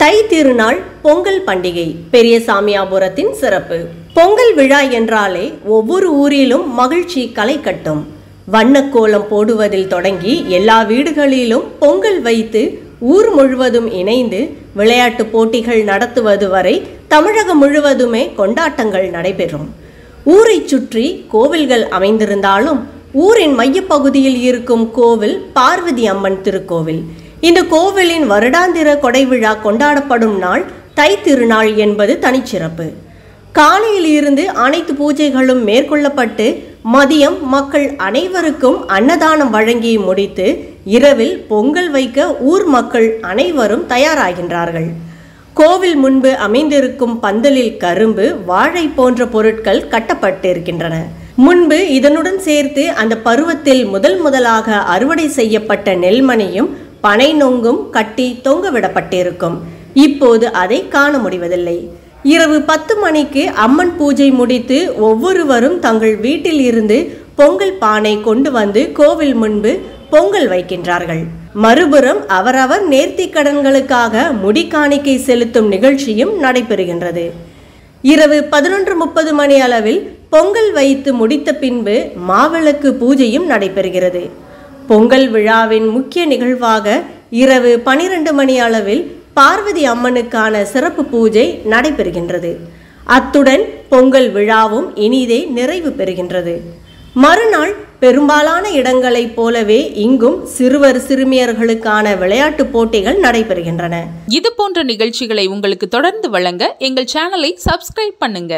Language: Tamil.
தை திருநாள் பொங்கல் பண்டிகை பெரியசாமியாபுரத்தின் சிறப்பு. பொங்கல் விழா என்றாலே ஒவ்வொரு ஊரிலும் மகிழ்ச்சி களை கட்டும். வண்ணக்கோலம் போடுவதில் தொடங்கி எல்லா வீடுகளிலும் பொங்கல் வைத்து ஊர் முழுவதும் இணைந்து விளையாட்டு போட்டிகள் நடத்துவது வரை தமிழகம் முழுவதுமே கொண்டாட்டங்கள் நடைபெறும். ஊரை சுற்றி கோவில்கள் அமைந்திருந்தாலும் ஊரின் மையப்பகுதியில் இருக்கும் கோவில் பார்வதி அம்மன் திருக்கோவில். இந்த கோவிலின் வருடாந்திர கொடை விழா கொண்டாடப்படும் நாள் தை திருநாள் என்பது தனிச்சிறப்பு. காலையில் இருந்து அனைத்து பூஜைகளும் மேற்கொள்ளப்பட்டு மதியம் மக்கள் அனைவருக்கும் அன்னதானம் வழங்கி முடித்து இரவில் பொங்கல் வைக்க ஊர் மக்கள் அனைவரும் தயாராகின்றார்கள். கோவில் முன்பு அமைந்திருக்கும் பந்தலில் கரும்பு, வாழை போன்ற பொருட்கள் கட்டப்பட்டிருக்கின்றன. முன்பு இதனுடன் சேர்த்து அந்த பருவத்தில் முதலாக அறுவடை செய்யப்பட்ட நெல்மணியும் பனை நொங்கும் கட்டி தொங்கவிடப்பட்டிருக்கும். இப்போது அதை காண முடிவதில்லை. இரவு 10 மணிக்கு அம்மன் பூஜை முடித்து ஒவ்வொருவரும் தங்கள் வீட்டில் இருந்து பொங்கல் பானை கொண்டு வந்து கோவில் முன்பு பொங்கல் வைக்கின்றார்கள். மறுபுறம் அவரவர் நேர்த்திக் கடன்களுக்காக முடிக்காணிக்கை செலுத்தும் நிகழ்ச்சியும் நடைபெறுகின்றது. இரவு 11:30 மணி அளவில் பொங்கல் வைத்து முடித்த பின்பு மாவிளக்கு பூஜையும் நடைபெறுகிறது. பொங்கல் விழாவின் முக்கிய நிகழ்வாக இரவு 12 மணி அளவில் பார்வதி அம்மனுக்கான சிறப்பு பூஜை நடைபெறுகின்றது. அத்துடன் பொங்கல் விழாவும் இனிதே நிறைவு பெறுகின்றது. மறுநாள் பெரும்பாலான இடங்களைப் போலவே இங்கும் சிறுவர் சிறுமியர்களுக்கான விளையாட்டு போட்டிகள் நடைபெறுகின்றன. இது போன்ற நிகழ்ச்சிகளை உங்களுக்கு தொடர்ந்து வழங்க எங்கள் சேனலை சப்ஸ்கிரைப் பண்ணுங்க.